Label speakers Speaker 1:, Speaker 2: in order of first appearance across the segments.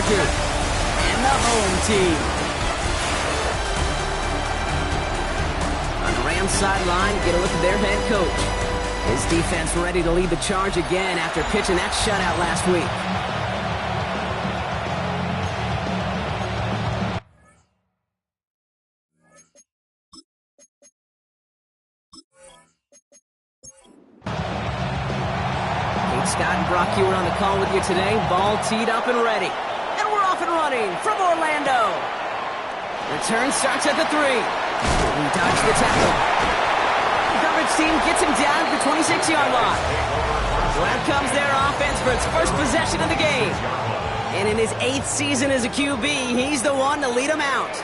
Speaker 1: record and the home team. On the Rams sideline, get a look at their head coach. His defense ready to lead the charge again after pitching that shutout last week. Scott and Brock Hewitt on the call with you today. Ball teed up and ready. And we're off and running from Orlando. Return starts at the 3. He dodges the tackle. The coverage team gets him down at the 26-yard line. So out comes their offense for its first possession of the game. And in his 8th season as a QB, he's the one to lead them out.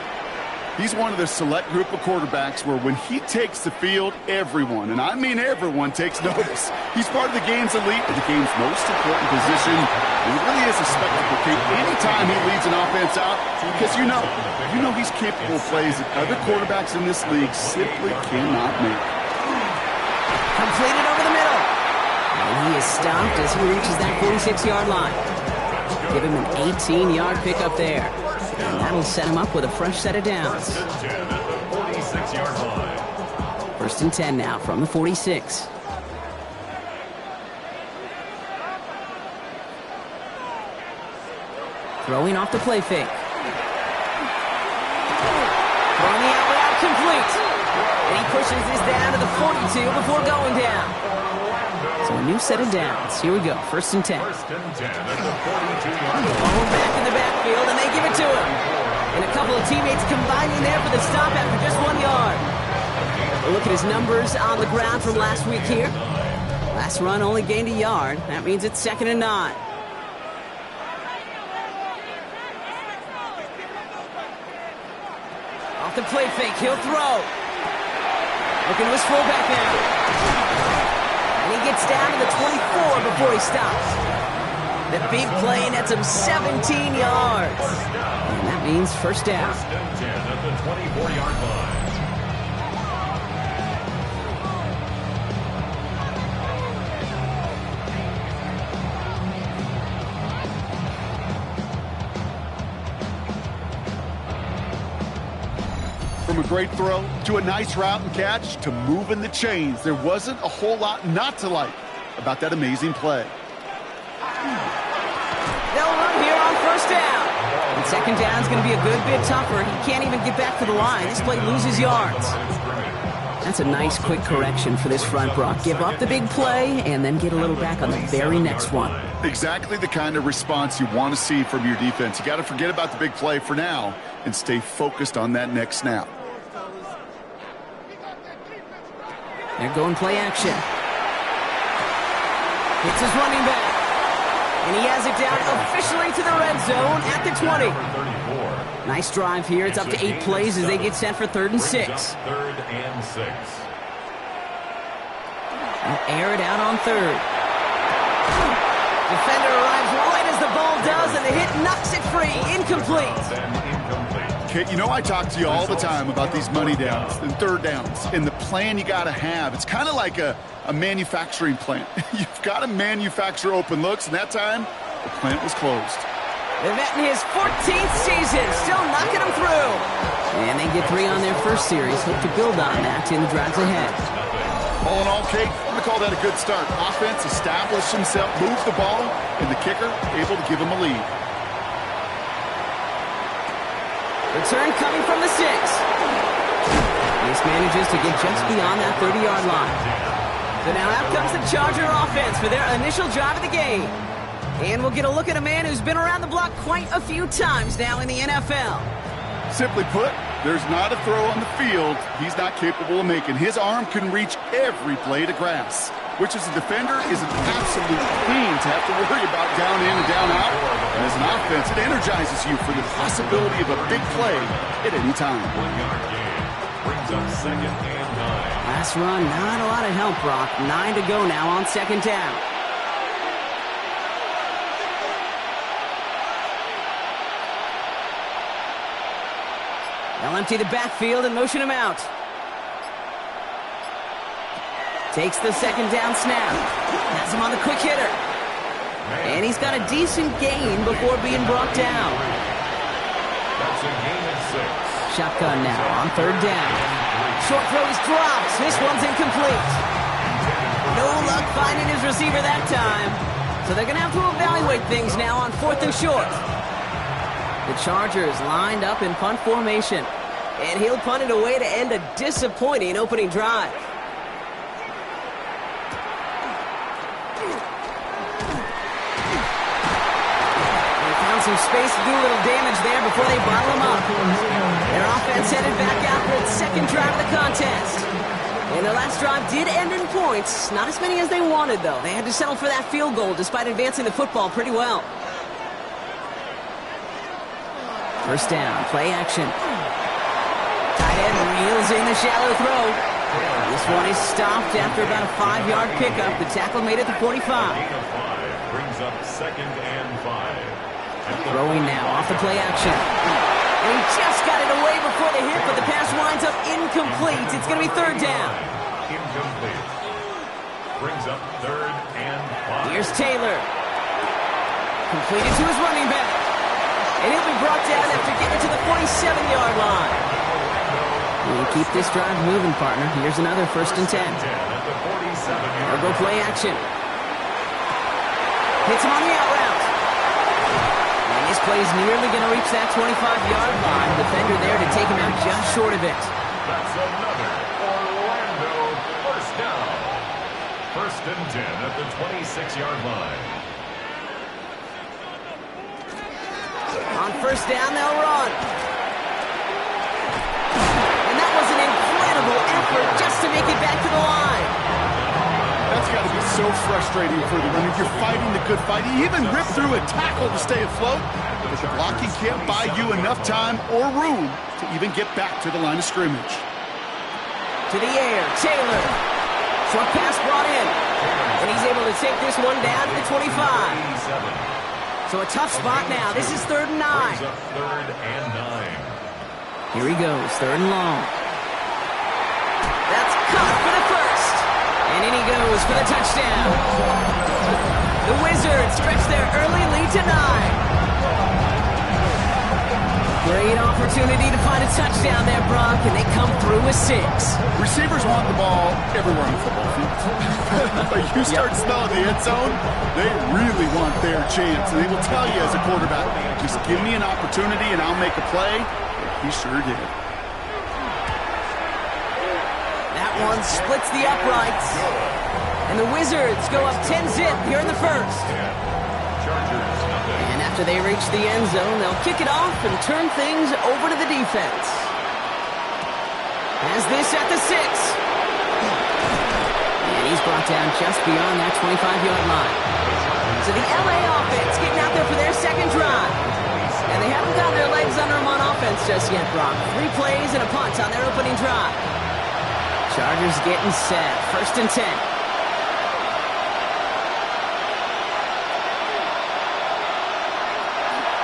Speaker 2: He's one of the select group of quarterbacks where when he takes the field, everyone, and I mean everyone, takes notice. He's part of the game's elite, the game's most important position. And it really is a spectacle, Kate, anytime he leads an offense out, because you know he's capable of plays that other quarterbacks in this league simply cannot make.
Speaker 1: Completed over the middle. And he is stopped as he reaches that 46-yard line. Give him an 18-yard pickup there. And that'll set him up with a fresh set of downs. First and 10 now from the 46. Throwing off the play fake. Throwing the out route complete. And he pushes this down to the 42 before going down. So a new set of downs. Here we go. First and 10.
Speaker 3: First and 10 at the 42-yard line.
Speaker 1: Ball back in the backfield, and they give it to him. And a couple of teammates combining there for the stop after just 1 yard. A look at his numbers on the ground from last week here. Last run only gained a yard. That means it's 2nd and 9. Off the play fake, he'll throw. Looking to his fullback now. And he gets down to the 24 before he stops. The big play nets him 17 yards. And that means first down.
Speaker 3: First and 10 at the 24-yard line.
Speaker 2: From a great throw to a nice route and catch to moving the chains, there wasn't a whole lot not to like about that amazing play.
Speaker 1: They'll run here on first down. And second down is going to be a good bit tougher. He can't even get back to the line. This play loses yards. That's a nice quick correction for this front, Brock. Give up the big play and then get a little back on the very next one.
Speaker 2: Exactly the kind of response you want to see from your defense. You got to forget about the big play for now and stay focused on that next snap.
Speaker 1: They're going play action. It's his running back. And he has it down officially to the red zone at the 20. Nice drive here. It's up to 8 plays as they get set for 3rd and 6.
Speaker 3: 3rd and 6.
Speaker 1: They'll air it out on 3rd. Defender arrives right as the ball does, and the hit knocks it free. Incomplete.
Speaker 2: Kate, you know I talk to you all the time about these money downs and 3rd downs and the plan you got to have. It's kind of like a manufacturing plant. You've got to manufacture open looks, and that time, the plant was closed.
Speaker 1: The vet in his 14th season, still knocking them through. And they get 3 on their first series. Hope to build on that in the drives ahead.
Speaker 2: All in all, Kate, I'm going to call that a good start. Offense established himself, moved the ball, and the kicker able to give him a lead.
Speaker 1: Return coming from the 6. This manages to get just beyond that 30-yard line. So now out comes the Charger offense for their initial drive of the game. And we'll get a look at a man who's been around the block quite a few times now in the NFL.
Speaker 2: Simply put, there's not a throw on the field he's not capable of making. His arm can reach every blade of grass, which as a defender is an absolute pain to have to worry about down in and down out. And as an offense, it energizes you for the possibility of a big play at any time.
Speaker 3: 1-yard gain brings up 2nd and 9.
Speaker 1: Last run, not a lot of help, Brock. 9 to go now on 2nd down. They'll empty the backfield and motion him out. Takes the 2nd down snap. Has him on the quick hitter. And he's got a decent gain before being brought down.
Speaker 3: That's a gain of 6.
Speaker 1: Shotgun now on 3rd down. Short throw is dropped. This one's incomplete. No luck finding his receiver that time. So they're going to have to evaluate things now on 4th and short. The Chargers lined up in punt formation. And he'll punt it away to end a disappointing opening drive. Some space to do a little damage there before they bottle him up. Their offense headed back out for its 2nd drive of the contest. And their last drive did end in points. Not as many as they wanted, though. They had to settle for that field goal despite advancing the football pretty well. 1st down, play action. Tight end reels in the shallow throw. This one is stopped after about a 5-yard pickup. The tackle made it to 45.
Speaker 3: Brings up 2nd and 5.
Speaker 1: Throwing now off the play action. And he just got it away before the hit, but the pass winds up incomplete. It's going to be 3rd down.
Speaker 3: Incomplete. Brings up 3rd and 5.
Speaker 1: Here's Taylor. Completed to his running back. And he'll be brought down after getting to the 47-yard line. We'll keep this drive moving, partner. Here's another 1st and 10. They'll go play action. Hits him on the out route. This play's nearly going to reach that 25-yard line. Defender there to take him out just short of it.
Speaker 3: That's another Orlando 1st down. 1st and 10 at the 26-yard line.
Speaker 1: On 1st down, they'll run. And that was an incredible effort just to make it back to the line.
Speaker 2: That's got to be so frustrating for the runner. You're fighting the good fight. He even ripped through a tackle to stay afloat. But the blocking can't buy you enough time or room to even get back to the line of scrimmage.
Speaker 1: To the air, Taylor. Short pass brought in. And he's able to take this one down to the 25. So a tough spot now. This is 3rd and 9.
Speaker 3: 3rd and 9.
Speaker 1: Here he goes, 3rd and long. That's caught for the 1st. And in he goes for the touchdown. The Wizards stretch their early lead to 9. Great opportunity to find a touchdown there, Brock, and they come through with 6.
Speaker 2: Receivers want the ball everywhere on the football field. But you start smelling the end zone, they really want their chance. And they will tell you as a quarterback, just give me an opportunity and I'll make a play. He sure did.
Speaker 1: That one splits the uprights. And the Wizards go up 10-zip here in the 1st. And after they reach the end zone, they'll kick it off and turn things over to the defense. As this at the 6. And he's brought down just beyond that 25-yard line. So the LA offense getting out there for their 2nd drive. And they haven't gotten their legs under them on offense just yet, Brock. 3 plays and a punt on their opening drive. Chargers getting set. 1st and 10.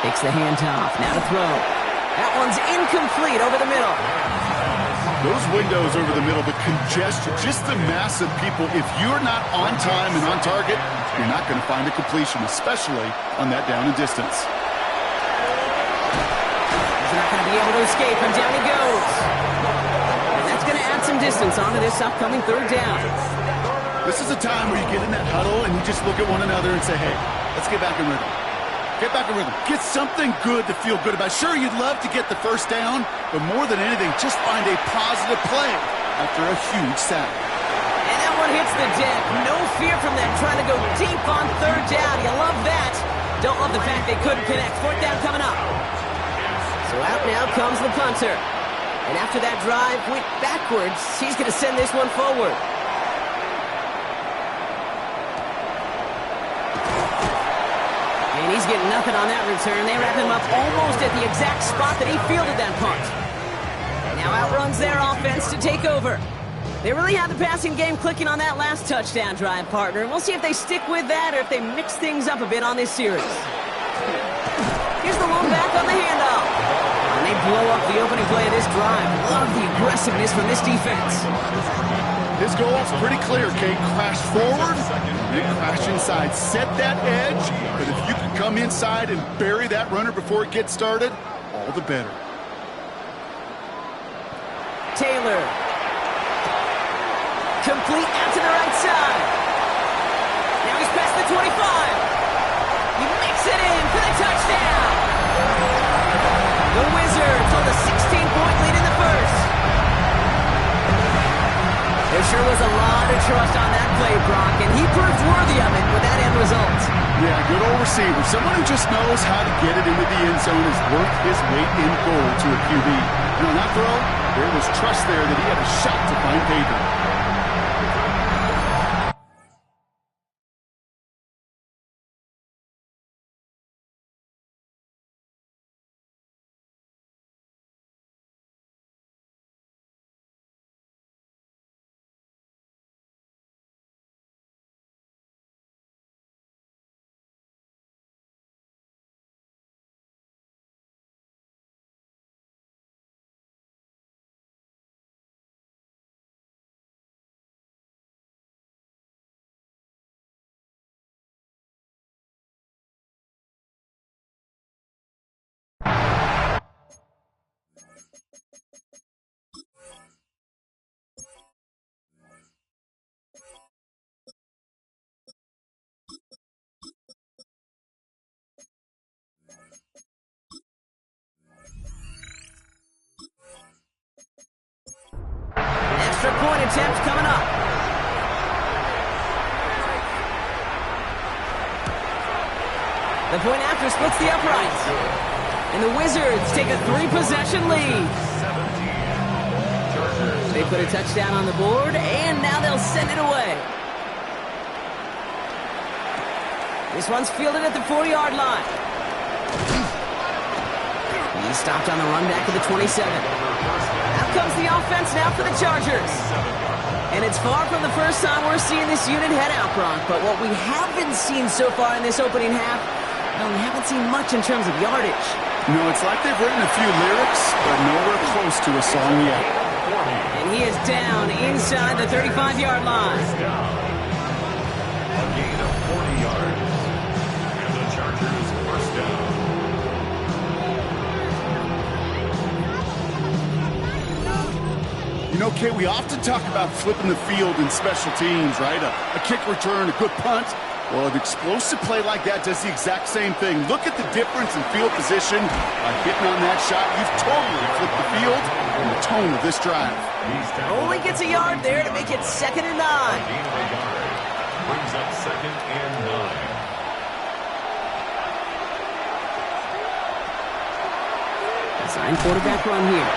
Speaker 1: Takes the handoff. Now to throw. That one's incomplete over the middle.
Speaker 2: Those windows over the middle, the congestion, just the mass of people. If you're not on time and on target, you're not going to find a completion, especially on that down and distance.
Speaker 1: He's not going to be able to escape, and down he goes. And that's going to add some distance onto this upcoming 3rd down.
Speaker 2: This is a time where you get in that huddle and you just look at one another and say, hey, let's get back in rhythm. Get back in rhythm. Get something good to feel good about. Sure, you'd love to get the 1st down, but more than anything, just find a positive play after a huge sack.
Speaker 1: And that one hits the deck. No fear from them trying to go deep on 3rd down. You love that. Don't love the fact they couldn't connect. 4th down coming up. So out now comes the punter. And after that drive went backwards, he's going to send this one forward. And he's getting nothing on that return. They wrap him up almost at the exact spot that he fielded that punt. Now outruns their offense to take over. They really had the passing game clicking on that last touchdown drive, partner. And we'll see if they stick with that or if they mix things up a bit on this series. Here's the lone back on the handoff. And They blow up the opening play of this drive. Love the aggressiveness from this defense.
Speaker 2: His goal is pretty clear, Kate. Crash forward, then crash inside. Set that edge, but if you can come inside and bury that runner before it gets started, all the better.
Speaker 1: Taylor. Complete out to the right side. Now he's past the 25. He makes it in for the touchdown. The Wizards hold a 16-point lead in the first. There sure was a lot of trust on that play, Brock, and he proved worthy of it with that end result.
Speaker 2: Yeah, good old receiver. Someone who just knows how to get it into the end zone is worth his weight in gold to a QB. And on that throw, there was trust there that he had a shot to find pay dirt.
Speaker 1: Extra point attempt coming up. The point after splits the uprights. And the Wizards take a 3-possession lead. They put a touchdown on the board, and now they'll send it away. This one's fielded at the 40-yard line. He's stopped on the run back to the 27. Out comes the offense now for the Chargers. And it's far from the first time we're seeing this unit head out, Brock. But what we haven't seen so far in this opening half, well, we haven't seen much in terms of yardage.
Speaker 2: No, it's like they've written a few lyrics, but nowhere close to a song yet.
Speaker 1: And he is down inside the 35-yard line.
Speaker 3: A gain of 40 yards. And the Chargers first down.
Speaker 2: You know, Kate, we often talk about flipping the field in special teams, right? A kick return, a good punt. Well, an explosive play like that does the exact same thing. Look at the difference in field position. By hitting on that shot, you've totally flipped the field and the tone of this drive.
Speaker 1: Only gets a yard there to make it 2nd and 9.
Speaker 3: Gain of a yard. Brings up 2nd and 9.
Speaker 1: Design quarterback run here.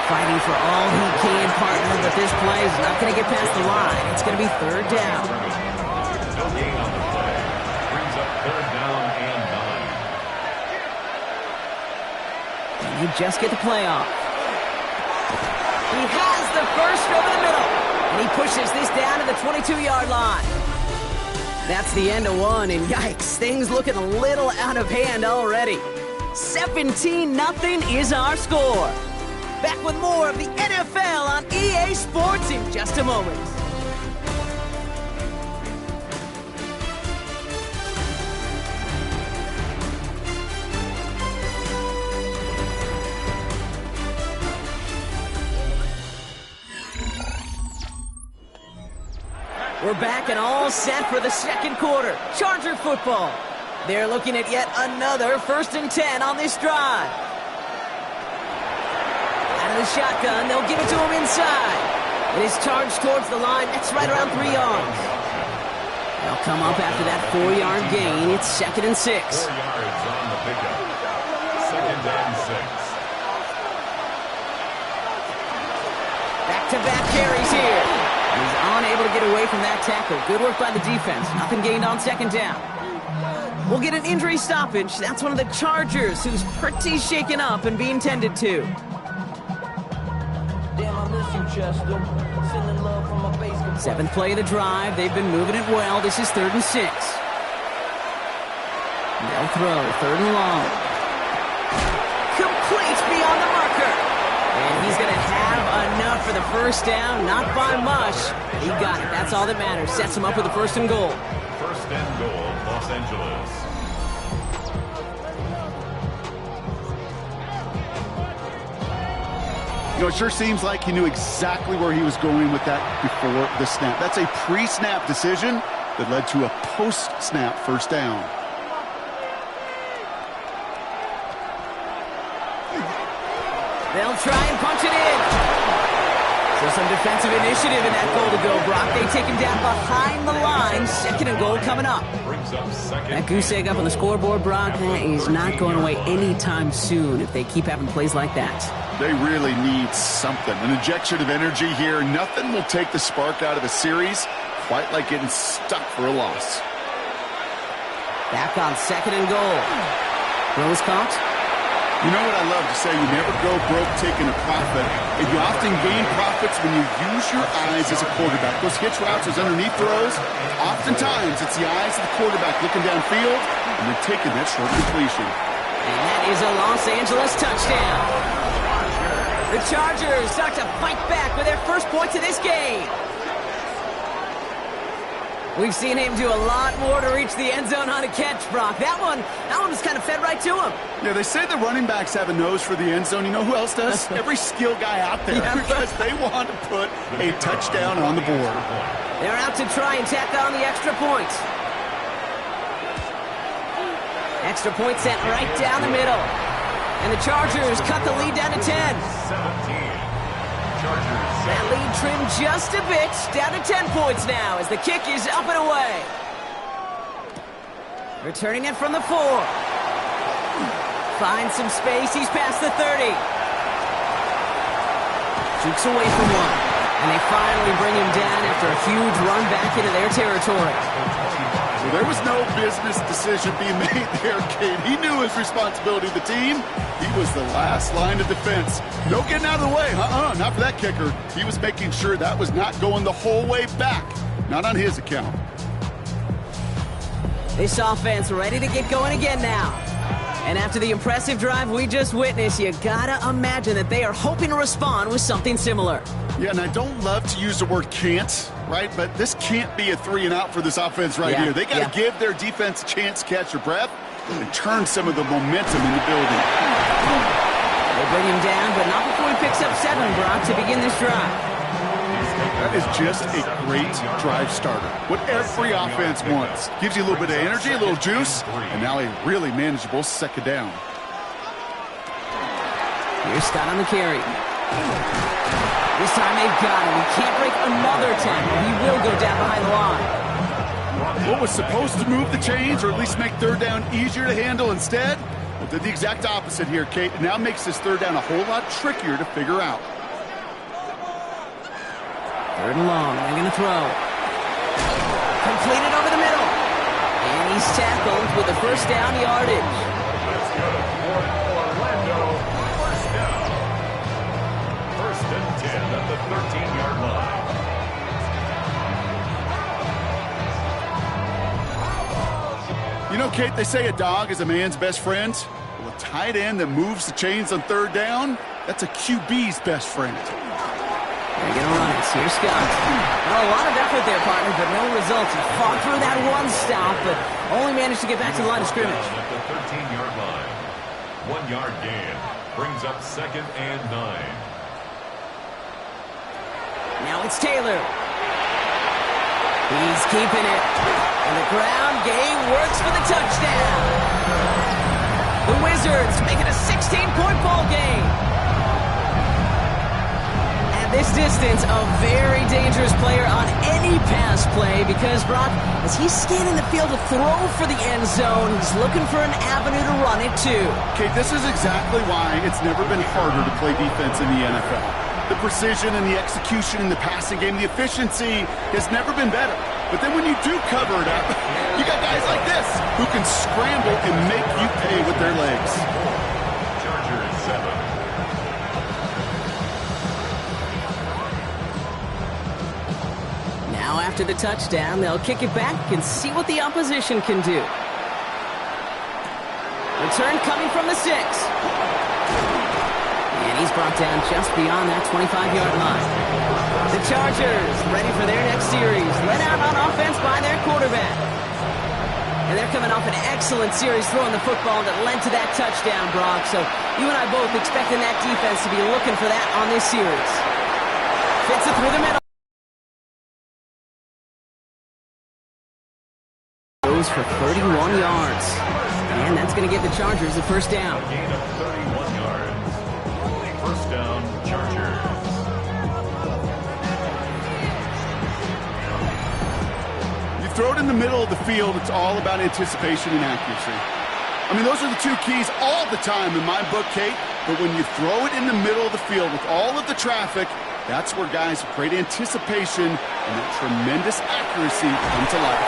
Speaker 1: Fighting for all he can, partner, but this play is not going to get past the line. It's going to be 3rd down.
Speaker 3: No gain on the play. Brings up 3rd down and 9.
Speaker 1: And you just get the play off. He has the first over the middle. And he pushes this down to the 22-yard line. That's the end of one, and yikes, things looking a little out of hand already. 17-0 is our score. Back with more of the NFL on EA Sports in just a moment. We're back and all set for the second quarter. Charger football. They're looking at yet another 1st and 10 on this drive. The shotgun, they'll give it to him inside. It is charged towards the line. That's right around 3 yards. They'll come up after that 4-yard gain. It's 2nd and 6.
Speaker 3: 4 yards on the pickup. 2nd and 6.
Speaker 1: Back-to-back carries here. He's unable to get away from that tackle. Good work by the defense. Nothing gained on 2nd down. We'll get an injury stoppage. That's one of the Chargers who's pretty shaken up and being tended to. Seventh play of the drive. They've been moving it well. This is 3rd and 6. They'll throw. 3rd and long. Complete beyond the marker. first down, not by much. He got it. That's all that matters. Sets him up with a 1st and goal.
Speaker 3: 1st and goal, Los Angeles.
Speaker 2: You know, it sure seems like he knew exactly where he was going with that before the snap. That's a pre-snap decision that led to a post-snap 1st down.
Speaker 1: They'll try and punch it in. So some defensive initiative in that goal to go, Brock. They take him down behind the line. 2nd and goal coming up.
Speaker 3: Brings up 2nd.
Speaker 1: That goose egg up on the scoreboard, Brock, he's not going away anytime soon if they keep having plays like that.
Speaker 2: They really need something. An injection of energy here. Nothing will take the spark out of a series quite like getting stuck for a loss.
Speaker 1: Back on 2nd and goal. Rose caught.
Speaker 2: You know what I love to say? You never go broke taking a profit. And you often gain profits when you use your eyes as a quarterback. Those hitch routes, those underneath throws, oftentimes it's the eyes of the quarterback looking downfield and then taking that short completion.
Speaker 1: And that is a Los Angeles touchdown. The Chargers start to fight back with their first points of this game. We've seen him do a lot more to reach the end zone on a catch, Brock. That one was kind of fed right to him.
Speaker 2: Yeah, they say the running backs have a nose for the end zone. You know who else does? Every skill guy out there, because they want to put a touchdown on the board.
Speaker 1: They're out to try and tack on the extra point. Extra point sent right down the middle. And the Chargers cut the lead down to 10.
Speaker 3: 17. Chargers.
Speaker 1: That lead trimmed just a bit, down to 10 points now as the kick is up and away. Returning it from the 4. Finds some space, he's past the 30. Jukes away from one. And they finally bring him down after a huge run back into their territory.
Speaker 2: So there was no business decision being made there, Kate. He knew his responsibility to the team. He was the last line of defense. No getting out of the way. Not for that kicker. He was making sure that was not going the whole way back. Not on his account.
Speaker 1: This offense ready to get going again now. And after the impressive drive we just witnessed, you gotta imagine that they are hoping to respond with something similar.
Speaker 2: Yeah, and I don't love to use the word can't, right? But this can't be a 3 and out for this offense right here. They got to give their defense a chance to catch their breath and turn some of the momentum in the building.
Speaker 1: They bring him down, but not before he picks up 7, Brock, to begin this drive.
Speaker 2: That is just a great drive starter. What every offense wants. Gives you a little bit of energy, a little juice, and now a really manageable 2nd down.
Speaker 1: Here's Scott on the carry. This time they've got him. He can't break another tackle. He will go down behind the line.
Speaker 2: What was supposed to move the chains or at least make 3rd down easier to handle instead? Well, did the exact opposite here, Kate. It now makes this 3rd down a whole lot trickier to figure out.
Speaker 1: 3rd and long. They're going to throw. Completed over the middle. And he's tackled with the 1st down yardage.
Speaker 3: That's good for Orlando. 1st down. 1st and 10 at the 13-yard line.
Speaker 2: You know, Kate, they say a dog is a man's best friend. Well, a tight end that moves the chains on 3rd down, that's a QB's best friend.
Speaker 1: They're going to run it. Here's Scott. Well, a lot of effort there, partner, but no results. He fought through that one stop, but only managed to get back to the line of scrimmage.
Speaker 3: At the 13-yard line. 1-yard gain. Brings up 2nd and 9.
Speaker 1: Now it's Taylor. He's keeping it. And the ground game works for the touchdown. The Wizards make it a 16-point ball game. At this distance, a very dangerous player on any pass play because, Brock, as he's scanning the field to throw for the end zone, he's looking for an avenue to run it too.
Speaker 2: Kate, this is exactly why it's never been harder to play defense in the NFL. The precision and the execution in the passing game, the efficiency has never been better. But then when you do cover it up, you got guys like this who can scramble and make you pay with their legs.
Speaker 3: Chargers 7.
Speaker 1: Now after the touchdown, they'll kick it back and see what the opposition can do. Return coming from the 6. And he's brought down just beyond that 25-yard line. The Chargers ready for their next series, led out on offense by their quarterback. And they're coming off an excellent series throwing the football that led to that touchdown, Brock. So you and I both expecting that defense to be looking for that on this series. Fits it through the middle. Goes for 31 yards. And that's going to give the Chargers the first down.
Speaker 3: Gain of 31 yards. First down, Chargers.
Speaker 2: You throw it in the middle of the field, it's all about anticipation and accuracy. I mean, those are the two keys all the time in my book, Kate. But when you throw it in the middle of the field with all of the traffic, that's where guys with great anticipation and that tremendous accuracy come to life.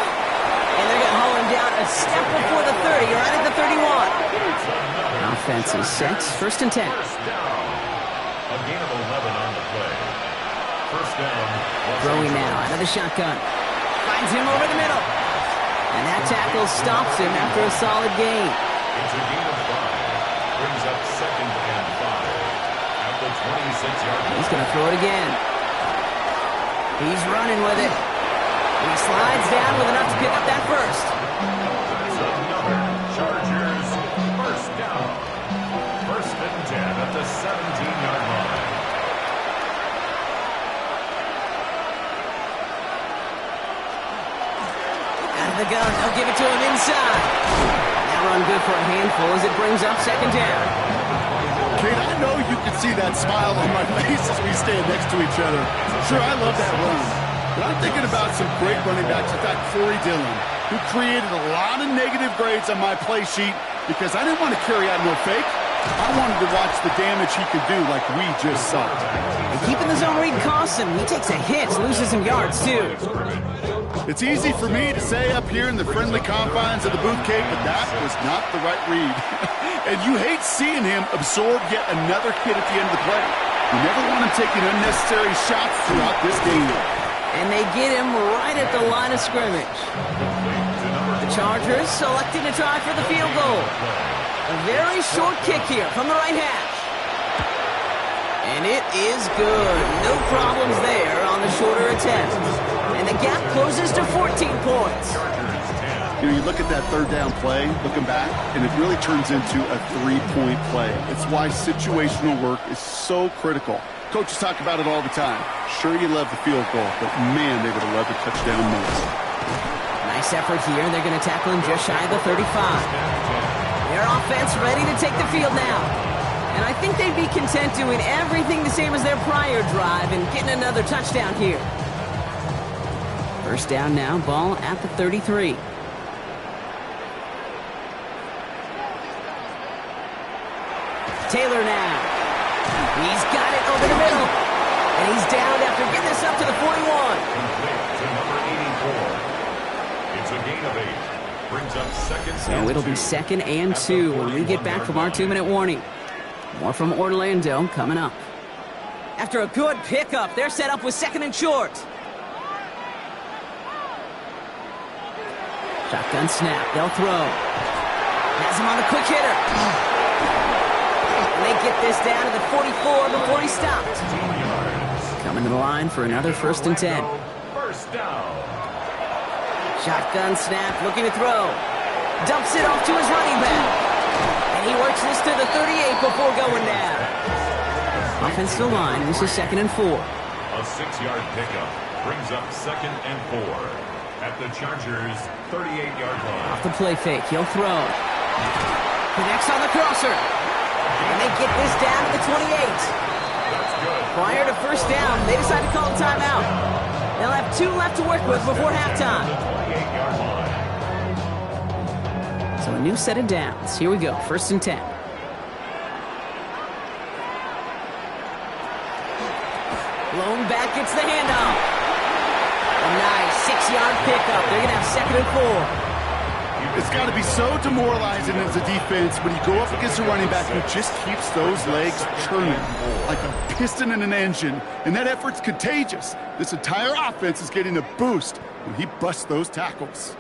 Speaker 1: And they're going to haul him down a step before the 30, right at the 31. Offense is set. First and 10.
Speaker 3: First down. A gain of 11 on the play. First down.
Speaker 1: Throwing now out of the shotgun. Finds him over the middle. And that tackle stops him after a solid gain.
Speaker 3: It's a gain of 5. Brings up second and 5. At the 26-yard line.
Speaker 1: He's going to throw it again. He's running with it. And he slides down with enough to pick up that first.
Speaker 3: That's another Chargers first down. First and 10 at the 17-yard line.
Speaker 1: Out of the gun. They'll give it to him inside. That run good for a handful as it brings up second down.
Speaker 2: Kate, I know you can see that smile on my face as we stand next to each other. Sure, I love that run. But I'm thinking about some great running backs. In fact, Corey Dillon, who created a lot of negative grades on my play sheet because I didn't want to carry out no fake. I wanted to watch the damage he could do like we just saw.
Speaker 1: And keeping the zone read costs him. He takes a hit, loses some yards, too.
Speaker 2: It's easy for me to say up here in the friendly confines of the booth, Kate, but that was not the right read. And you hate seeing him absorb yet another hit at the end of the play. You never want him taking unnecessary shots throughout this game.
Speaker 1: And they get him right at the line of scrimmage. The Chargers selecting to try for the field goal. A very short kick here from the right hash. And it is good. No problems there on the shorter attempt. And the gap closes to 14 points.
Speaker 2: You know, you look at that third down play, looking back, and it really turns into a three-point play. It's why situational work is so critical. Coaches talk about it all the time. Sure, you love the field goal, but man, they would have loved a touchdown most.
Speaker 1: Nice effort here. They're going to tackle him just shy of the 35. Their offense ready to take the field now. And I think they'd be content doing everything the same as their prior drive and getting another touchdown here. First down now, ball at the 33. Taylor now. He's got it over the middle. And he's down after getting this up to the 41.
Speaker 3: To number 84. It's a gain of 8. Brings up second and
Speaker 1: So it'll be 2nd and 2 when we get back from our 2-minute warning. More from Orlando coming up. After a good pickup, they're set up with 2nd and short. Shotgun snap. They'll throw. Has him on the quick hitter. And they get this down to the 44 before he stopped. Coming to the line for another 1st and 10.
Speaker 3: First down.
Speaker 1: Shotgun snap, looking to throw. Dumps it off to his running back. And he works this to the 38 before going down. Offensive line, this is 2nd and 4.
Speaker 3: A 6-yard pickup brings up 2nd and 4 at the Chargers' 38-yard line.
Speaker 1: Off the play fake, he'll throw. Connects on the crosser. And they get this down to the 28.
Speaker 3: That's good.
Speaker 1: Prior to first down, they decide to call a timeout. They'll have 2 left to work with before halftime.
Speaker 3: The 28-yard line.
Speaker 1: So a new set of downs. Here we go, 1st and 10. Blown back, gets the handoff. A nice 6-yard pickup. They're going to have 2nd and 4.
Speaker 2: It's got to be so demoralizing as a defense when you go up against a running back who just keeps those legs churning like a piston in an engine. And that effort's contagious. This entire offense is getting a boost when he busts those tackles.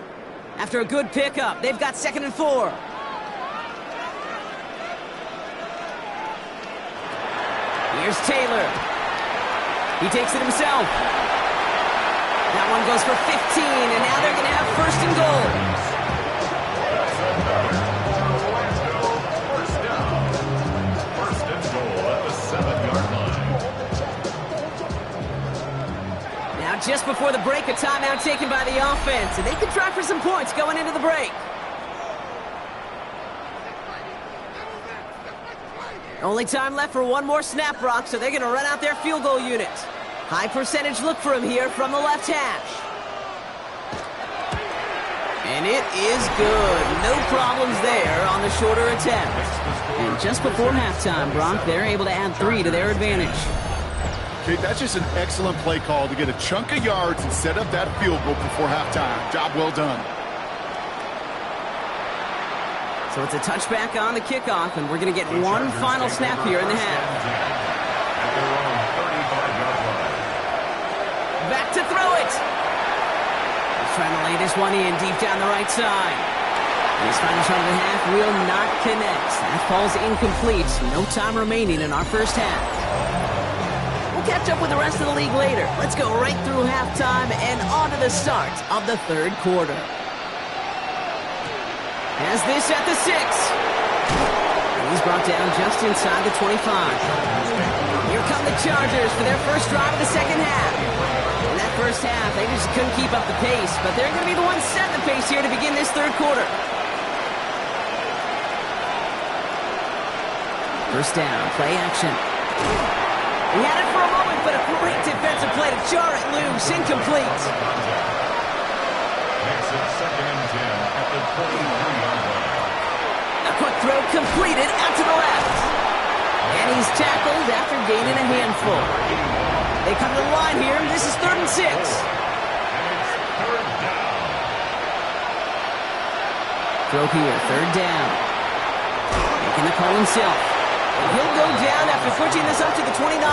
Speaker 1: After a good pickup, they've got 2nd and 4. Here's Taylor. He takes it himself. That one goes for 15, and now they're going to have first and goal.
Speaker 3: First and goal at the 7-yard line.
Speaker 1: Now, just before the break, a timeout taken by the offense, and they can try for some points going into the break. Only time left for one more snap, Brock, so they're going to run out their field goal unit. High percentage look for him here from the left hash. And it is good. No problems there on the shorter attempt. And just before halftime, Brock, they're able to add 3 to their advantage.
Speaker 2: Okay, that's just an excellent play call to get a chunk of yards and set up that field goal before halftime. Job well done.
Speaker 1: So it's a touchback on the kickoff, and we're going to get one final snap here in the half. Back to throw it. He's trying to lay this one in deep down the right side. And his final shot of the half will not connect. That falls incomplete. No time remaining in our first half. We'll catch up with the rest of the league later. Let's go right through halftime and on to the start of the third quarter. Has this at the 6. And he's brought down just inside the 25. Here come the Chargers for their first drive of the second half. In that first half, they just couldn't keep up the pace, but they're going to be the ones setting the pace here to begin this third quarter. First down, play action. He had it for a moment, but a great defensive play to jar it loose, incomplete.
Speaker 3: Makes it second and 10 at the 23-yard line.
Speaker 1: A quick throw completed out to the left. And he's tackled after gaining a handful. They come to the line here. This is 3rd and 6.
Speaker 3: And it's third down.
Speaker 1: Throw here, 3rd down. Making the call himself. And he'll go down after pushing this up to the 29.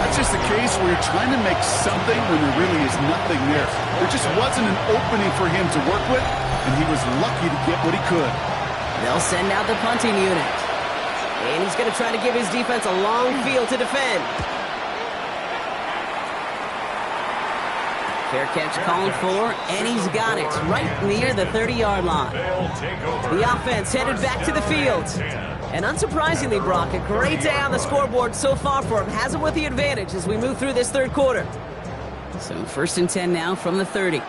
Speaker 2: That's just a case where you're trying to make something when there really is nothing there. There just wasn't an opening for him to work with, and he was lucky to get what he could.
Speaker 1: They'll send out the punting unit. And he's going to try to give his defense a long field to defend. Fair catch called for, and he's got it right near the 30-yard line. The offense headed back to the field. And unsurprisingly, Brock, a great day on the scoreboard so far for him. Has him with the advantage as we move through this third quarter. So 1st and 10 now from the 30. Now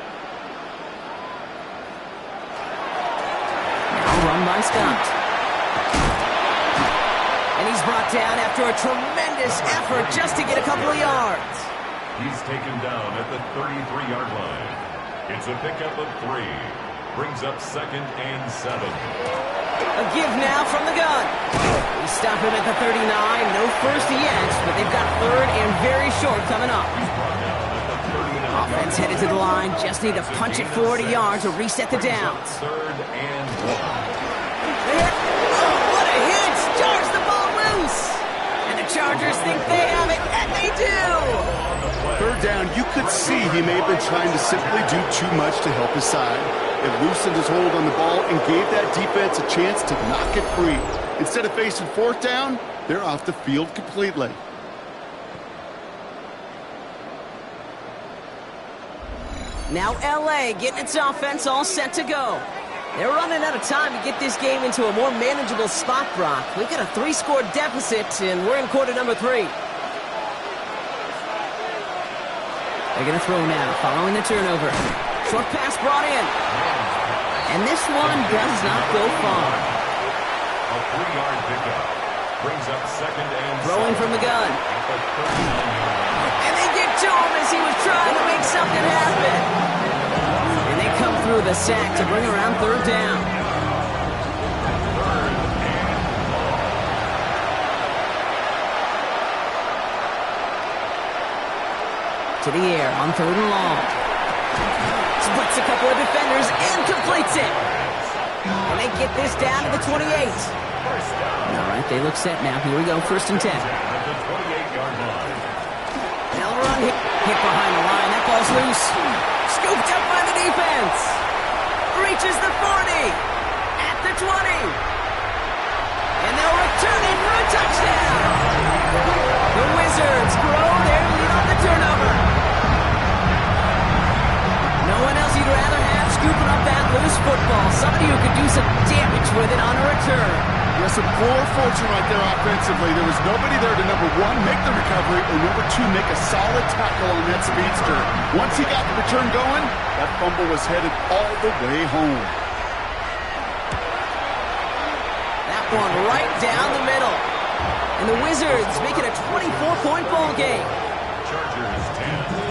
Speaker 1: run by Scott. And he's brought down after a tremendous effort just to get a couple of yards.
Speaker 3: He's taken down at the 33-yard line. It's a pickup of 3. Brings up 2nd and 7.
Speaker 1: A give now from the gun. We stop him at the 39. No first yet, but they've got 3rd and very short coming up. Offense headed to the line. Just need to punch it 40 yards to reset the downs.
Speaker 3: 3rd and 1.
Speaker 1: Oh, what a hit! Jars the ball loose. And the Chargers think they have it, and they do.
Speaker 2: 3rd down, you could see he may have been trying to simply do too much to help his side. It loosened his hold on the ball and gave that defense a chance to knock it free. Instead of facing 4th down, they're off the field completely.
Speaker 1: Now LA getting its offense all set to go. They're running out of time to get this game into a more manageable spot, Brock. We've got a 3-score deficit, and we're in quarter number 3. They're going to throw now, following the turnover. Short pass brought in. And this one does not go far.
Speaker 3: A 3-yard pickup. Brings up 2nd and 7.
Speaker 1: Throwing from the gun. And they get to him as he was trying to make something happen. And they come through the sack to bring around 3rd down. To the air on 3rd and long. Splits a couple of defenders and completes it. And they get this down to the 28. All right, they look set now. Here we go, 1st and 10.
Speaker 3: At the 28-yard line.
Speaker 1: Now run hit behind the line. That ball's loose. Scooped up by the defense. Reaches the 40. At the 20. And they'll return it for a touchdown. loose football. Somebody who could do some damage with it on a return.
Speaker 2: Yeah, some poor fortune right there offensively. There was nobody there to, number one, make the recovery, or number two, make a solid tackle on that speedster. Once he got the return going, that fumble was headed all the way home.
Speaker 1: That one right down the middle. And the Wizards make it a 24-point ball game.
Speaker 3: Chargers 10.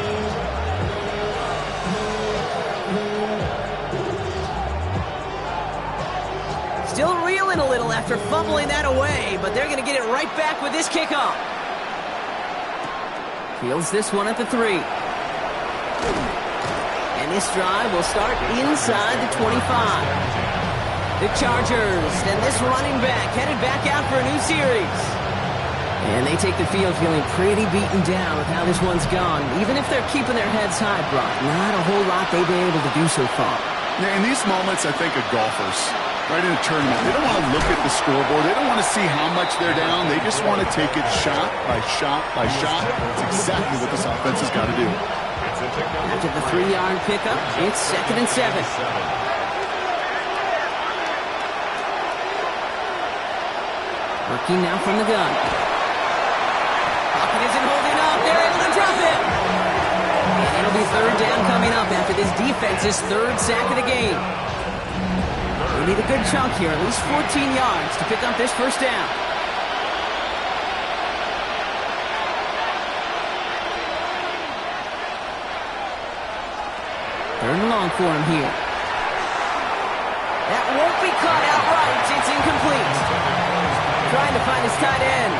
Speaker 1: Still reeling a little after fumbling that away, but they're going to get it right back with this kickoff. Fields this one at the 3. And this drive will start inside the 25. The Chargers and this running back headed back out for a new series. And they take the field feeling pretty beaten down with how this one's gone. Even if they're keeping their heads high, Brock, not a whole lot they've been able to do so far.
Speaker 2: Yeah, in these moments, I think of golfers. Right in a tournament, they don't want to look at the scoreboard. They don't want to see how much they're down. They just want to take it shot by shot by shot. That's exactly what this offense has got to do.
Speaker 1: After the 3-yard pickup, it's 2nd and 7. Working now from the gun. Pocket isn't holding up. They're able to drop it. And it'll be 3rd down coming up after this defense's 3rd sack of the game. They need a good chunk here, at least 14 yards to pick up this 1st down. Third and long for him here. That won't be caught outright. It's incomplete. Trying to find his tight end.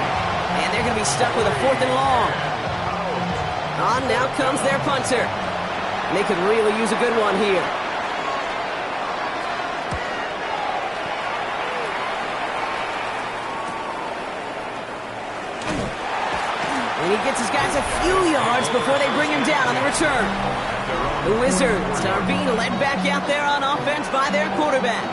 Speaker 1: And they're going to be stuck with a 4th and long. On now comes their punter. And they could really use a good one here. And he gets his guys a few yards before they bring him down on the return. The Wizards are being led back out there on offense by their quarterback.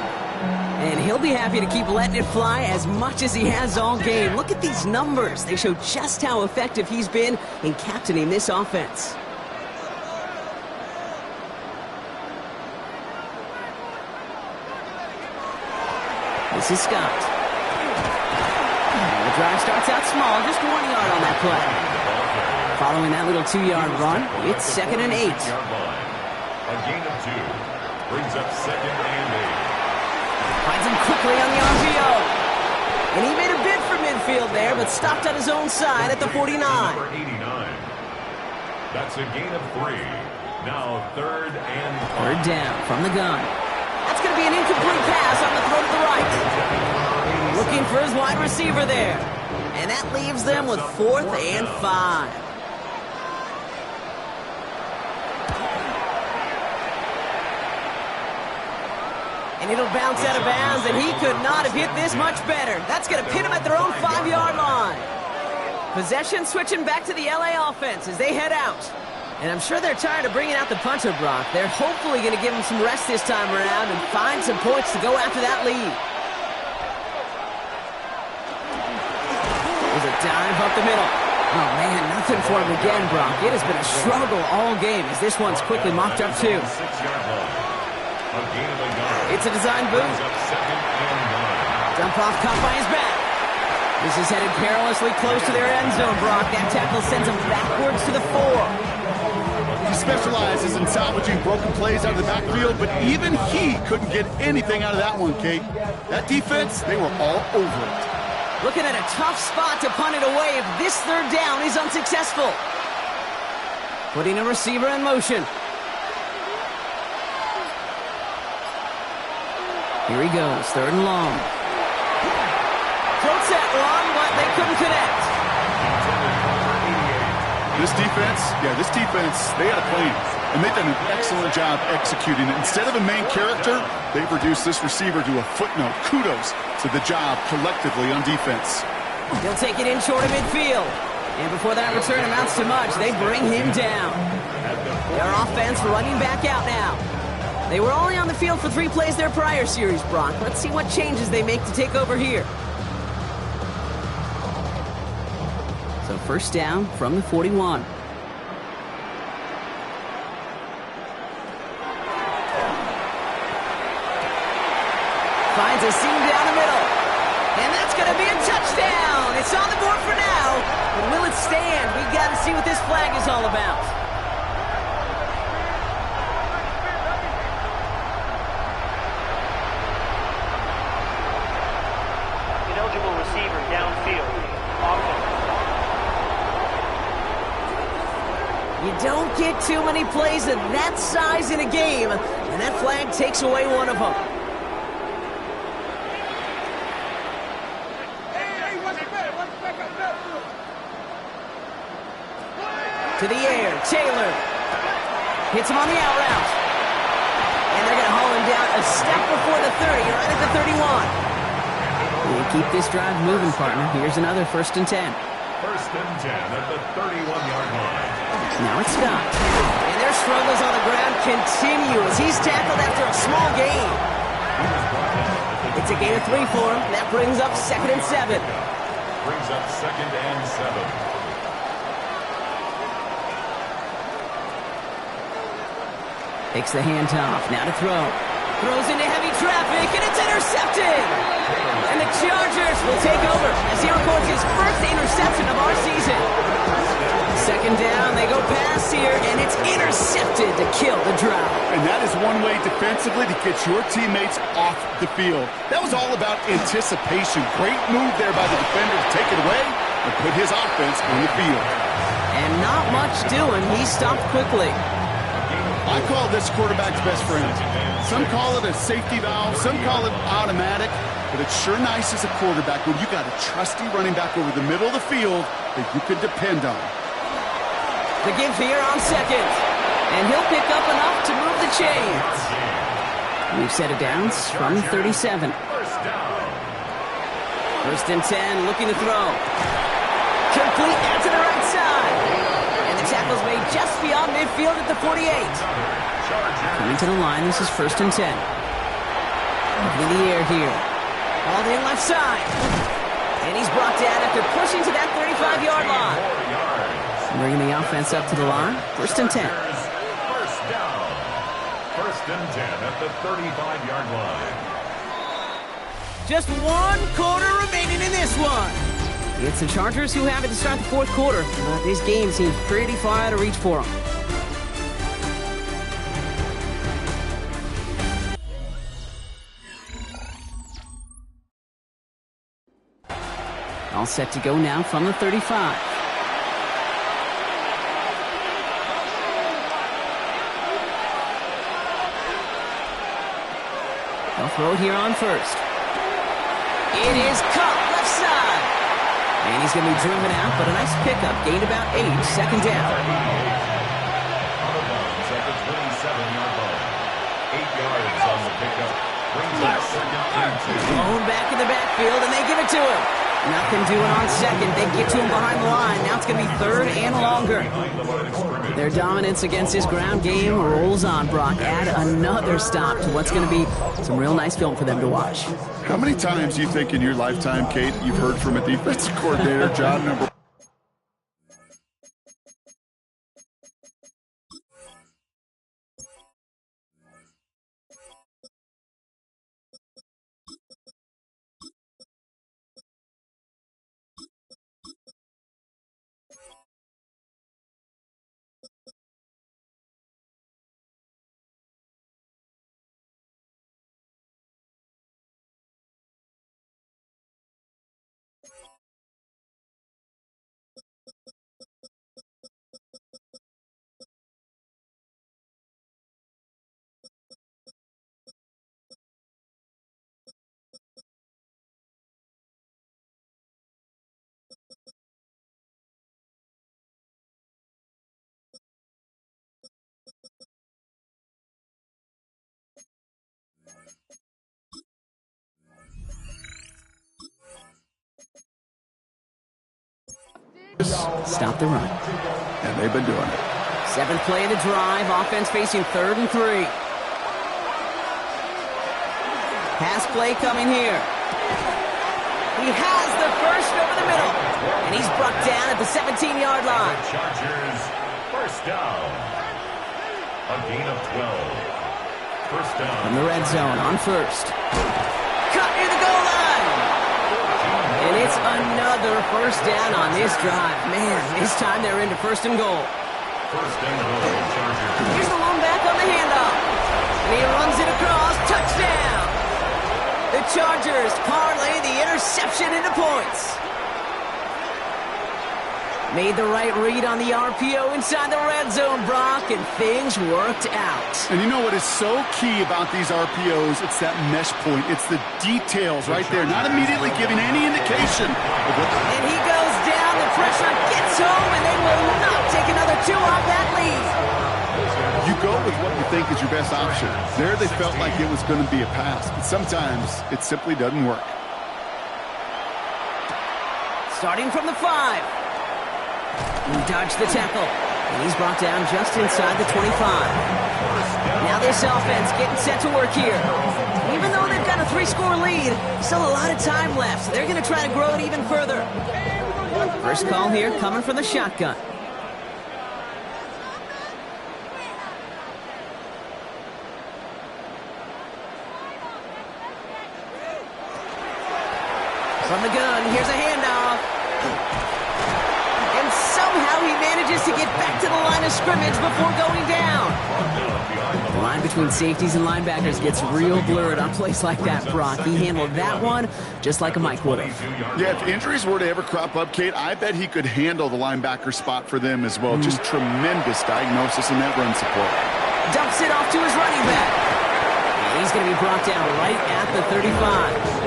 Speaker 1: And he'll be happy to keep letting it fly as much as he has all game. Look at these numbers. They show just how effective he's been in captaining this offense. This is Scott. The drive starts out small, just 1 yard on that play. Following that little 2-yard run, it's 2nd and 8.
Speaker 3: A gain of 2 brings up 2nd and 8.
Speaker 1: Finds him quickly on the RPO. And he made a bid for midfield there, but stopped on his own side at the 49.
Speaker 3: Number 89. That's a gain of 3. Now 3rd and
Speaker 1: 3rd down from the gun. That's going to be an incomplete pass on the throw to the right. Looking for his wide receiver there. And that leaves them with 4th and 5. And it'll bounce out of bounds, and he could not have hit this much better. That's going to pin him at their own 5-yard line. Possession switching back to the LA offense as they head out. And I'm sure they're tired of bringing out the punter, Brock. They're hopefully going to give him some rest this time around and find some points to go after that lead. There's a dive up the middle. Oh, man, nothing for him again, Brock. It has been a struggle all game as this one's quickly mocked up, too.
Speaker 3: 6-yard line. A gain of a yard.
Speaker 1: It's a design boot.
Speaker 3: Brings up 2nd and 9.
Speaker 1: Dump off caught by his back. This is headed perilously close to their end zone, Brock. That tackle sends him backwards to the 4.
Speaker 2: He specializes in salvaging broken plays out of the backfield, but even he couldn't get anything out of that one, Kate. That defense, they were all over it.
Speaker 1: Looking at a tough spot to punt it away if this 3rd down is unsuccessful. Putting a receiver in motion. Here he goes, 3rd and long. Throws that long, but they couldn't connect.
Speaker 2: This defense, they had a plan, and they've done an excellent job executing it. Instead of a main character, they've reduced this receiver to a footnote. Kudos to the job collectively on defense.
Speaker 1: He'll take it in short of midfield. And before that return amounts to much, they bring him down. Their offense running back out now. They were only on the field for 3 plays their prior series, Brock. Let's see what changes they make to take over here. So 1st down from the 41. Finds a seam down the middle. And that's going to be a touchdown. It's on the board for now. But will it stand? We got to see what this flag is all about.
Speaker 4: Ineligible receiver downfield. Offense.
Speaker 1: You don't get too many plays of that size in a game, and that flag takes away one of them. To the air, Taylor hits him on the out route. And they're going to haul him down a step before the 30, right at the 31. We keep this drive moving, partner. Here's another 1st and 10.
Speaker 3: 1st and 10 at the 31-yard line.
Speaker 1: Now it's Scott. And their struggles on the ground continue as he's tackled after a small gain. It's a gain of 3 for him. That brings up 2nd and 7.
Speaker 3: Brings up 2nd and 7.
Speaker 1: Takes the handoff, now to throw. Throws into heavy traffic, and it's intercepted! And the Chargers will take over as he records his first interception of our season. 2nd down, they go pass here, and it's intercepted to kill the drive.
Speaker 2: And that is one way defensively to get your teammates off the field. That was all about anticipation. Great move there by the defender to take it away and put his offense on the field.
Speaker 1: And not much doing. He stopped quickly.
Speaker 2: I call this quarterback's best friend. Some call it a safety valve, some call it automatic, but it's sure nice as a quarterback when you got a trusty running back over the middle of the field that you can depend on.
Speaker 1: The give here on 2nd, and he'll pick up enough to move the chains. We've set it down from 37. 1st and 10, looking to throw. Complete out to the right side. And the tackle's made just beyond midfield at the 48. Coming to the line, this is 1st and 10. Up in the air here. Hauled in left side. And he's brought down after pushing to that 35-yard line. Bringing the offense up to the line. 1st and 10.
Speaker 3: First down. 1st and 10 at the 35-yard line.
Speaker 1: Just 1 quarter remaining in this one. It's the Chargers who have it to start the 4th quarter. But this game seems pretty far out of reach for them. All set to go now from the 35. They'll throw it here on 1st. It is caught left side. And he's going to be driven out, but a nice pickup. Gained about 8, 2nd down.
Speaker 3: Out of bounds at the 27-yard line. 8 yards on the pickup. Brings up 2nd and 2.
Speaker 1: Blown back in the backfield, and they give it to him. Nothing doing on 2nd. They get to him behind the line. Now it's going to be 3rd and longer. Their dominance against this ground game rolls on, Brock. Add another stop to what's going to be some real nice film for them to watch.
Speaker 2: How many times do you think in your lifetime, Kate, you've heard from a defensive coordinator, job number
Speaker 1: Stop the run.
Speaker 2: and they've been doing it.
Speaker 1: 7th play of the drive. Offense facing 3rd and 3. Pass play coming here. He has the first over the middle. And he's brought down at the 17-yard line.
Speaker 3: Chargers, 1st down. A gain of 12. 1st down.
Speaker 1: From the red zone on 1st. cut near the goal line. And it's another first down on this drive. Man, this time they're into first and goal.
Speaker 3: First and goal, Chargers.
Speaker 1: Here's the lone back on the handoff. And he runs it across. Touchdown. The Chargers parlay the interception into points. Made the right read on the RPO inside the red zone, Brock, and things worked out.
Speaker 2: And you know what is so key about these RPOs? It's that mesh point. It's the details right there, not immediately giving any indication of what the...
Speaker 1: And he goes down, the pressure gets home, and they will not take another two off that lead.
Speaker 2: You go with what you think is your best option. There they felt like it was going to be a pass, but sometimes it simply doesn't work.
Speaker 1: Starting from the 5. He dodged the tackle, and he's brought down just inside the 25. Now this offense getting set to work here. Even though they've got a 3-score lead, still a lot of time left, so they're going to try to grow it even further. First call here coming from the shotgun. From the gun, here's a handoff. And somehow he manages to get back to the line of scrimmage before going down. The line between safeties and linebackers gets real blurred on plays like that, Brock. He handled that one just like a Mike would have.
Speaker 2: Yeah, if injuries were to ever crop up, Kate, I bet he could handle the linebacker spot for them as well. Just tremendous diagnosis in that run support.
Speaker 1: Dumps it off to his running back. And he's going to be brought down right at the 35.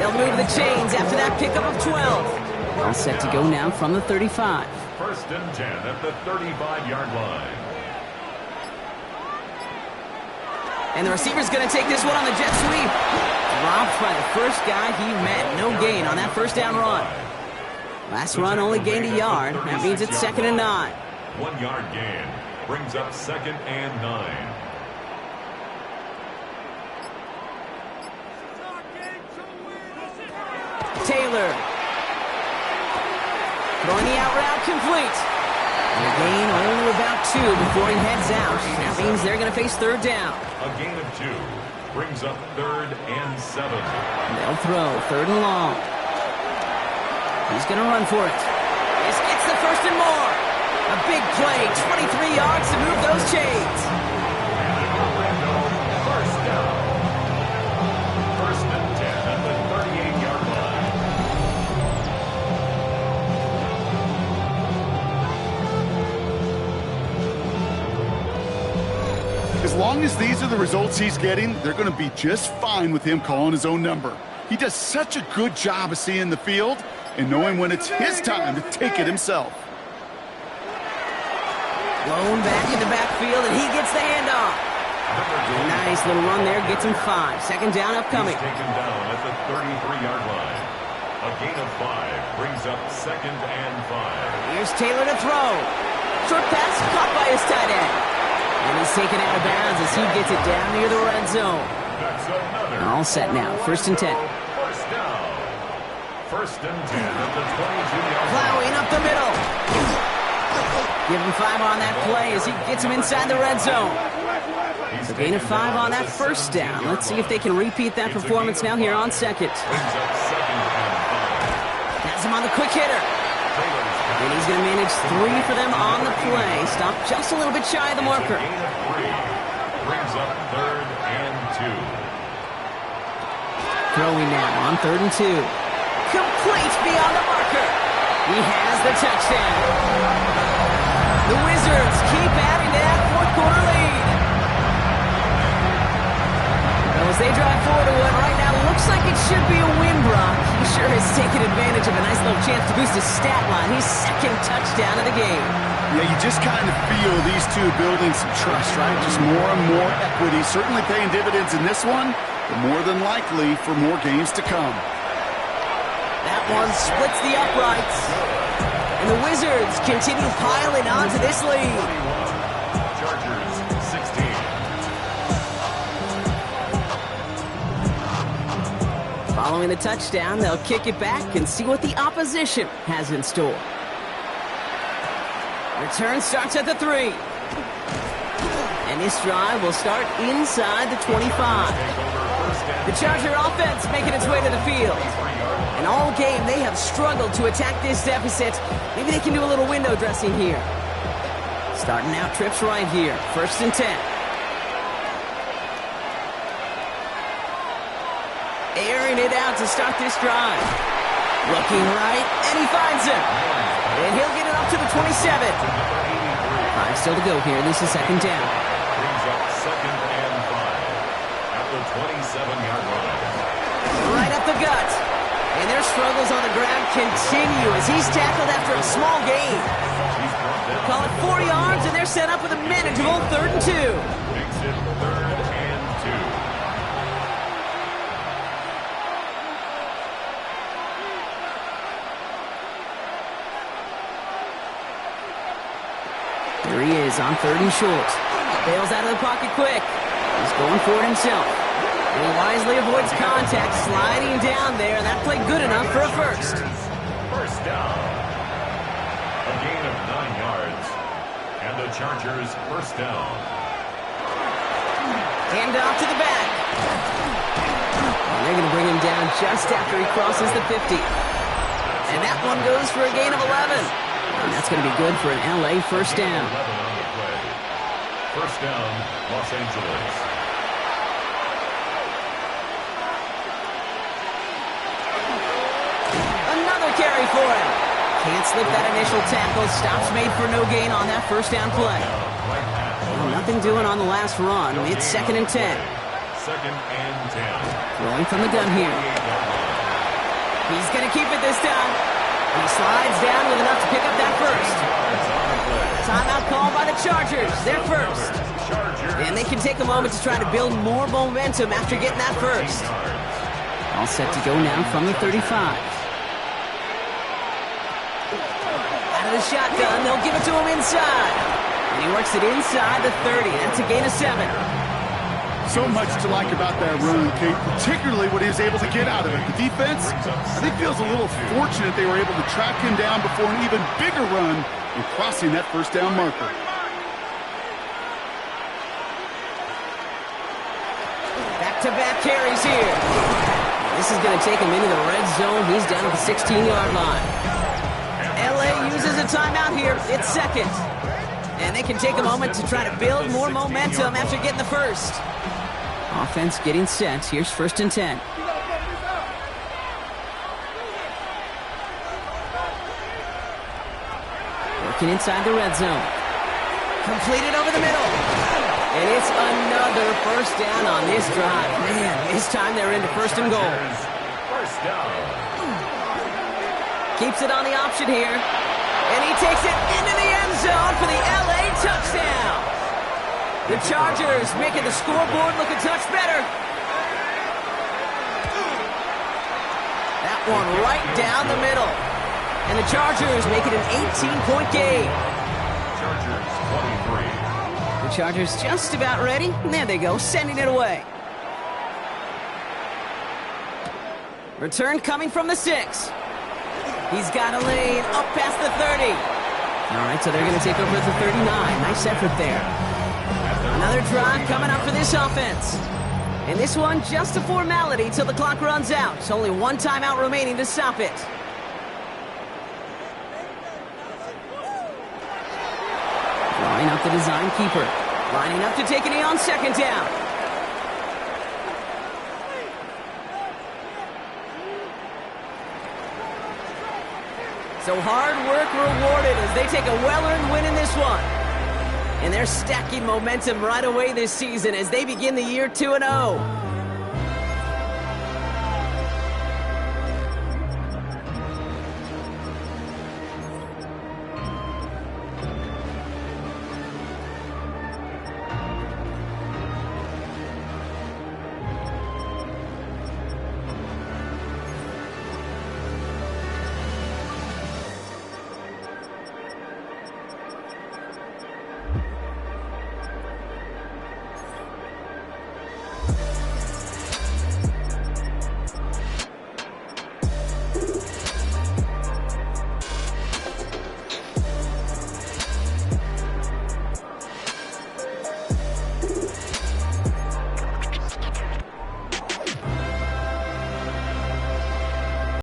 Speaker 1: They'll move the chains after that pickup of 12. All set to go now from the 35.
Speaker 3: First and 10 at the 35-yard line.
Speaker 1: And the receiver's going to take this one on the jet sweep. Dropped by the first guy he met. No gain on that first down run. Last run only gained a yard. That means it's 2nd and 9.
Speaker 3: 1 yard gain brings up 2nd and 9.
Speaker 1: Taylor. Throwing the out route complete. And a gain only about 2 before he heads out. That means they're going to face 3rd down.
Speaker 3: A gain of 2 brings up 3rd and 7.
Speaker 1: They'll throw 3rd and long. He's going to run for it. This gets the first and more. A big play, 23 yards to move those chains.
Speaker 3: First down. First and 10 at the 38-yard line.
Speaker 2: As long as these are the results he's getting, they're going to be just fine with him calling his own number. He does such a good job of seeing the field and knowing when it's his time to take it himself.
Speaker 1: Blown back in the backfield, and he gets the handoff. Nice little run there, gets him 5. 2nd down upcoming.
Speaker 3: He's taken down at the 33-yard line. A gain of 5 brings up 2nd and 5.
Speaker 1: Here's Taylor to throw. Short pass caught by his tight end. And he's taken out of bounds as he gets it down near the red zone.
Speaker 3: That's another.
Speaker 1: All set now, 1st and 10.
Speaker 3: First down. First and 10 at the 22-yard line.
Speaker 1: Plowing up the middle. Give him 5 on that play as he gets him inside the red zone. A gain of 5 on that first down. Let's see if they can repeat that performance now here on 2nd.
Speaker 3: Brings up 2nd and 5.
Speaker 1: Has him on the quick hitter. And he's going to manage 3 for them on the play. Stop just a little bit shy of the marker.
Speaker 3: Gain of 3 brings up 3rd and 2.
Speaker 1: Throwing now on 3rd and 2. Complete beyond the marker. He has the touchdown. The Wizards keep adding to that 4th-quarter lead. Well, as they drive forward to what right now looks like it should be a win, Brock. He sure has taken advantage of a nice little chance to boost his stat line. His 2nd touchdown of the game.
Speaker 2: Yeah, you just kind of feel these two building some trust, right? Just more and more equity. Certainly paying dividends in this one, but more than likely for more games to come.
Speaker 1: That one splits the uprights. And the Wizards continue piling on to this lead.
Speaker 3: Chargers 16.
Speaker 1: Following the touchdown, they'll kick it back and see what the opposition has in store. Return starts at the 3. And this drive will start inside the 25.
Speaker 3: First and
Speaker 1: The Charger offense making its way to the field. And all game, they have struggled to attack this deficit. Maybe they can do a little window dressing here. Starting out trips right here. 1st and 10. Airing it out to start this drive. Looking right, and he finds him. And he'll get it up to the 27. 5 still to go here. This is 2nd down.
Speaker 3: Brings up 2nd and 5 at the 27-yard line.
Speaker 1: Right up the gut. And their struggles on the ground continue as he's tackled after a small gain. Call it 4 yards, and they're set up with a manageable 3rd and 2.
Speaker 3: Makes it 3rd and 2.
Speaker 1: There he is on 3rd and short. Bails out of the pocket quick. He's going for it himself. And he wisely avoids contact, sliding down there, and that played good enough for a first.
Speaker 3: First down. A gain of 9 yards. And the Chargers first down.
Speaker 1: Hand off to the back. And they're going to bring him down just after he crosses the 50. And that one goes for a gain of 11. And that's going to be good for an LA first down.
Speaker 3: 11 on the play. First down, Los Angeles.
Speaker 1: Another carry for him. Can't slip that initial tackle. Stops made for no gain on that first down play. Well, nothing doing on the last run. It's 2nd and 10.
Speaker 3: 2nd and 10.
Speaker 1: Throwing from the gun here. He's going to keep it this time. And he slides down with enough to pick up that first. Timeout called by the Chargers. They're first. And they can take a moment to try to build more momentum after getting that first. All set to go now from the 35. Out of the shotgun, they'll give it to him inside. And he works it inside the 30. That's a gain of 7.
Speaker 2: So much to like about that run, Kate, particularly what he was able to get out of it. The defense, I think, feels a little fortunate they were able to track him down before an even bigger run and crossing that first down marker.
Speaker 1: Back-to-back carries here. This is going to take him into the red zone. He's down at the 16-yard line. LA uses a timeout here. It's 2nd. And they can take a moment to try to build more momentum after getting the first. Offense getting set. Here's 1st and 10. Working inside the red zone. Completed over the middle. And it's another first down on this drive. Man, this time they're into 1st and goal.
Speaker 3: First down.
Speaker 1: Keeps it on the option here. And he takes it into the end zone for the LA touchdown. The Chargers making the scoreboard look a touch better. That one right down the middle. And the Chargers make it an 18-point game.
Speaker 3: Chargers 23.
Speaker 1: The Chargers just about ready. And there they go, sending it away. Return coming from the 6. He's got a lane up past the 30. All right, so they're going to take over at the 39. Nice effort there. Another drive coming up for this offense. And this one, just a formality till the clock runs out. It's only one timeout remaining to stop it. Drawing up the design keeper. Lining up to take a knee on 2nd down. So hard work rewarded as they take a well-earned win in this one. And they're stacking momentum right away this season as they begin the year 2-0.